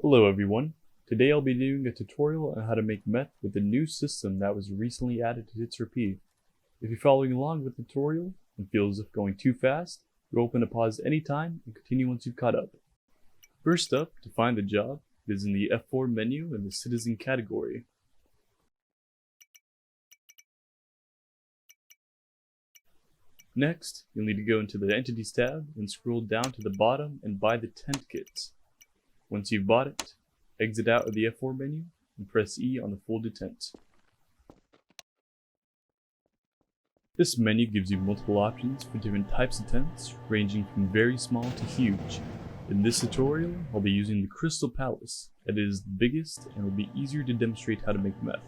Hello everyone, today I'll be doing a tutorial on how to make meth with a new system that was recently added to TitsRP. If you're following along with the tutorial and feel as if going too fast, you're open to pause anytime and continue once you've caught up. First up, to find the job, it is in the F4 menu in the Citizen category. Next, you'll need to go into the Entities tab and scroll down to the bottom and buy the tent kit. Once you've bought it, exit out of the F4 menu and press E on the folded tent. This menu gives you multiple options for different types of tents, ranging from very small to huge. In this tutorial, I'll be using the Crystal Palace, that is the biggest and will be easier to demonstrate how to make meth.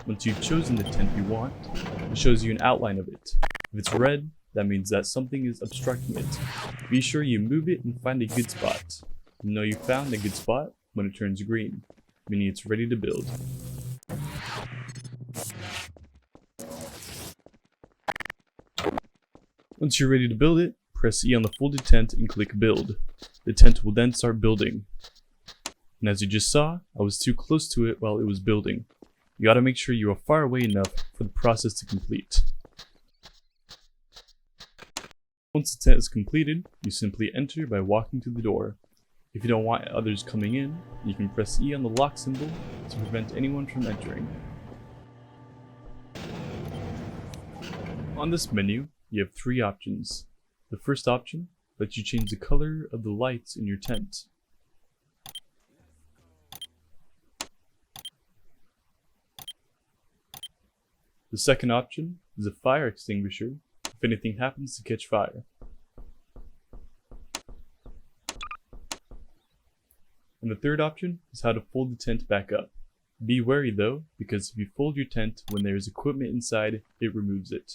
Once you've chosen the tent you want, it shows you an outline of it. If it's red, that means that something is obstructing it. Be sure you move it and find a good spot. You know you found a good spot when it turns green, meaning it's ready to build. Once you're ready to build it, press E on the folded tent and click Build. The tent will then start building. And as you just saw, I was too close to it while it was building. You gotta make sure you are far away enough for the process to complete. Once the tent is completed, you simply enter by walking to the door. If you don't want others coming in, you can press E on the lock symbol to prevent anyone from entering. On this menu, you have three options. The first option lets you change the color of the lights in your tent. The second option is a fire extinguisher if anything happens to catch fire. And the third option is how to fold the tent back up. Be wary though, because if you fold your tent when there is equipment inside, it removes it.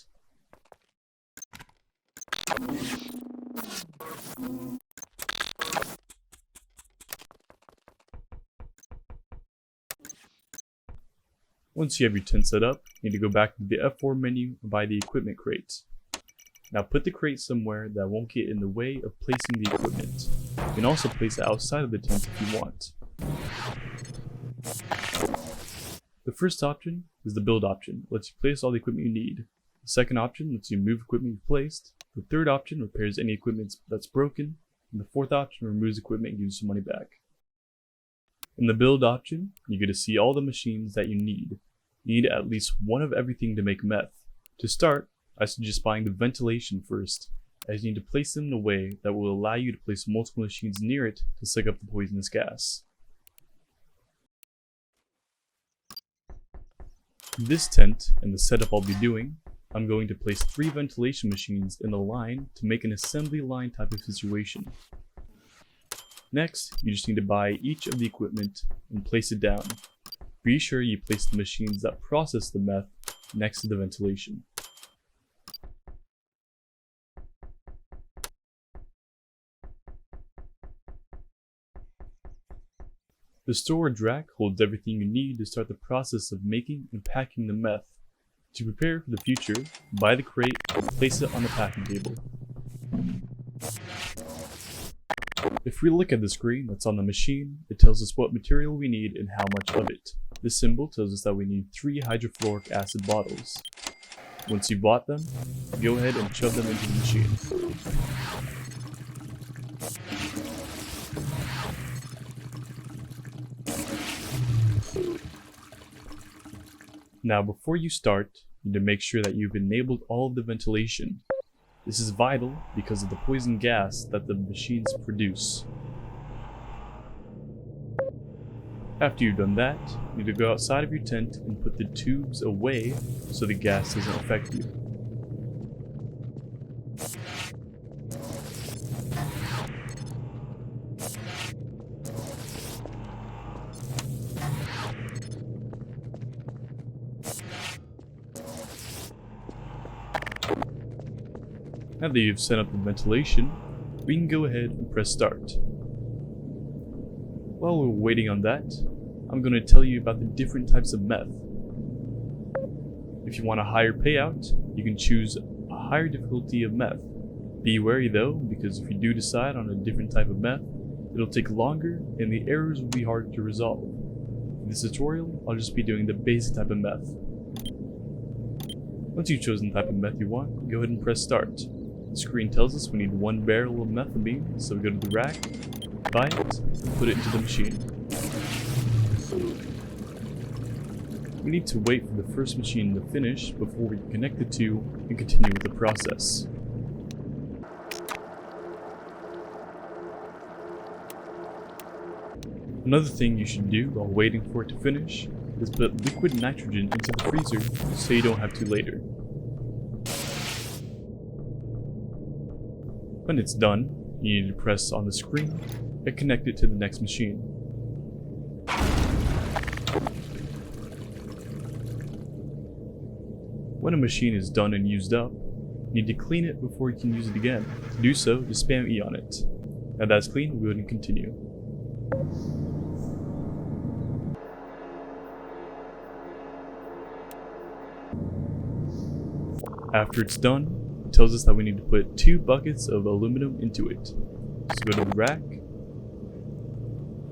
Once you have your tent set up, you need to go back to the F4 menu and buy the equipment crate. Now put the crate somewhere that won't get in the way of placing the equipment. You can also place it outside of the tent if you want. The first option is the build option, lets you place all the equipment you need. The second option lets you move equipment you've placed. The third option repairs any equipment that's broken. And the fourth option removes equipment and gives you some money back. In the build option, you get to see all the machines that you need. You need at least one of everything to make meth. To start, I suggest buying the ventilation first, as you need to place them in a way that will allow you to place multiple machines near it to suck up the poisonous gas. For this tent and the setup I'll be doing, I'm going to place 3 ventilation machines in a line to make an assembly line type of situation. Next, you just need to buy each of the equipment and place it down. Be sure you place the machines that process the meth next to the ventilation. The storage rack holds everything you need to start the process of making and packing the meth. To prepare for the future, buy the crate and place it on the packing table. If we look at the screen that's on the machine, it tells us what material we need and how much of it. This symbol tells us that we need 3 hydrofluoric acid bottles. Once you've bought them, go ahead and shove them into the machine. Now before you start, you need to make sure that you've enabled all of the ventilation. This is vital because of the poison gas that the machines produce. After you've done that, you need to go outside of your tent and put the tubes away so the gas doesn't affect you. Now that you've set up the ventilation, we can go ahead and press start. While we're waiting on that, I'm going to tell you about the different types of meth. If you want a higher payout, you can choose a higher difficulty of meth. Be wary though, because if you do decide on a different type of meth, It'll take longer and the errors will be harder to resolve. In this tutorial, I'll just be doing the basic type of meth. Once you've chosen the type of meth you want, go ahead and press start. The screen tells us we need 1 barrel of methamphetamine, so we go to the rack, buy it, and put it into the machine. We need to wait for the first machine to finish before we can connect the two and continue with the process. Another thing you should do while waiting for it to finish is put liquid nitrogen into the freezer so you don't have to later. When it's done, you need to press on the screen and connect it to the next machine. When a machine is done and used up, you need to clean it before you can use it again. To do so, just spam E on it. Now that's clean, we'll go ahead and continue. After it's done, it tells us that we need to put 2 buckets of aluminum into it. So go to the rack,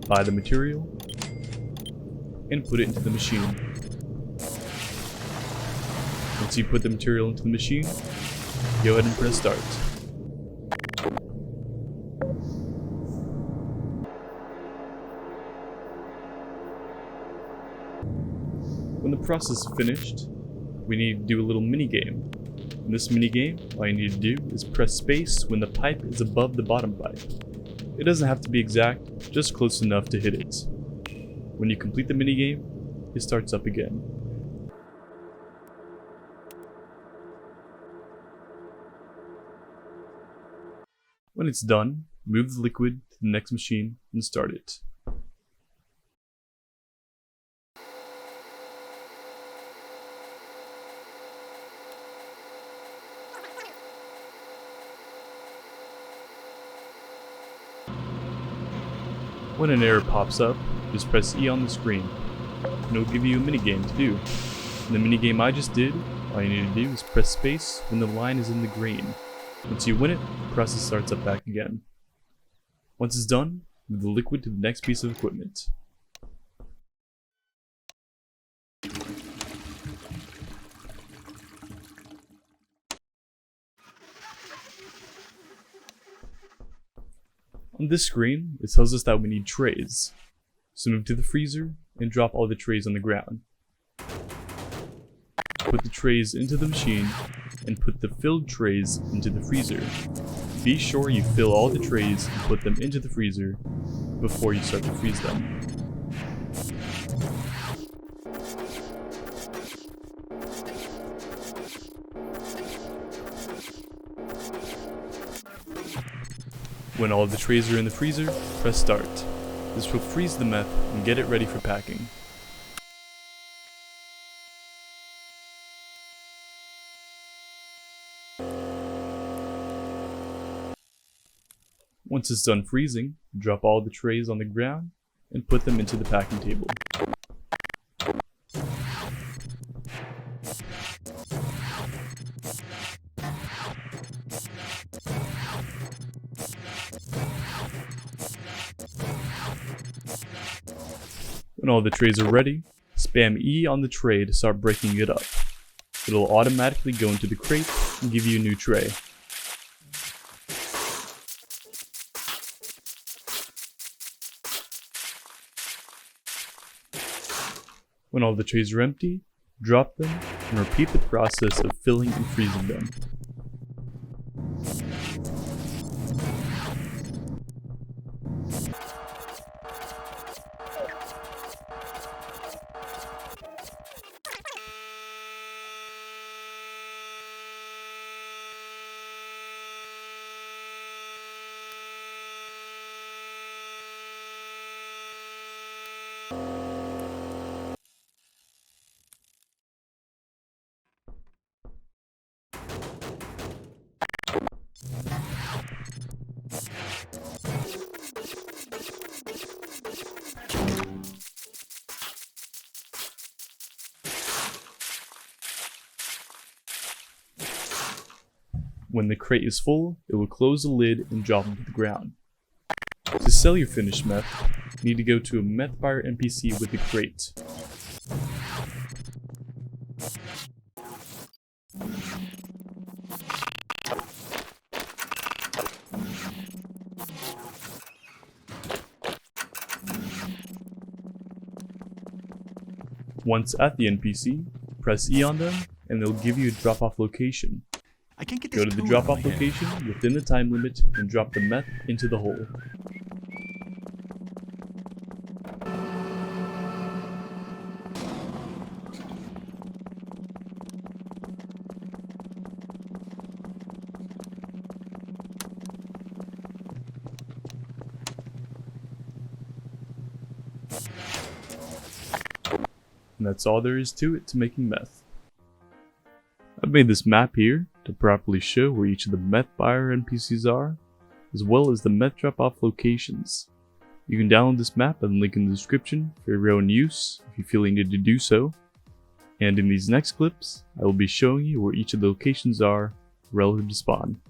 buy the material, and put it into the machine. Once you put the material into the machine, go ahead and press start. When the process is finished, we need to do a little mini game. In this mini game, all you need to do is press space when the pipe is above the bottom pipe. It doesn't have to be exact, just close enough to hit it. When you complete the mini game, it starts up again. When it's done, move the liquid to the next machine and start it. When an error pops up, just press E on the screen, and it will give you a minigame to do. In the minigame I just did, all you need to do is press space when the line is in the green. Once you win it, the process starts up back again. Once it's done, move the liquid to the next piece of equipment. On this screen, it tells us that we need trays. So move to the freezer and drop all the trays on the ground. Put the trays into the machine and put the filled trays into the freezer. Be sure you fill all the trays and put them into the freezer before you start to freeze them. When all the trays are in the freezer, press start. This will freeze the meth and get it ready for packing. Once it's done freezing, drop all the trays on the ground and put them into the packing table. When all the trays are ready, spam E on the tray to start breaking it up. It'll automatically go into the crate and give you a new tray. When all the trays are empty, drop them and repeat the process of filling and freezing them. When the crate is full, it will close the lid and drop it to the ground. To sell your finished meth, you need to go to a meth buyer NPC with a crate. Once at the NPC, press E on them and they'll give you a drop-off location. Go to the drop-off location within the time limit and drop the meth into the hole. And that's all there is to it to making meth. I've made this map here to properly show where each of the meth buyer NPCs are, as well as the meth drop-off locations. You can download this map and link in the description for your own use if you feel you need to do so. And in these next clips, I will be showing you where each of the locations are relative to spawn.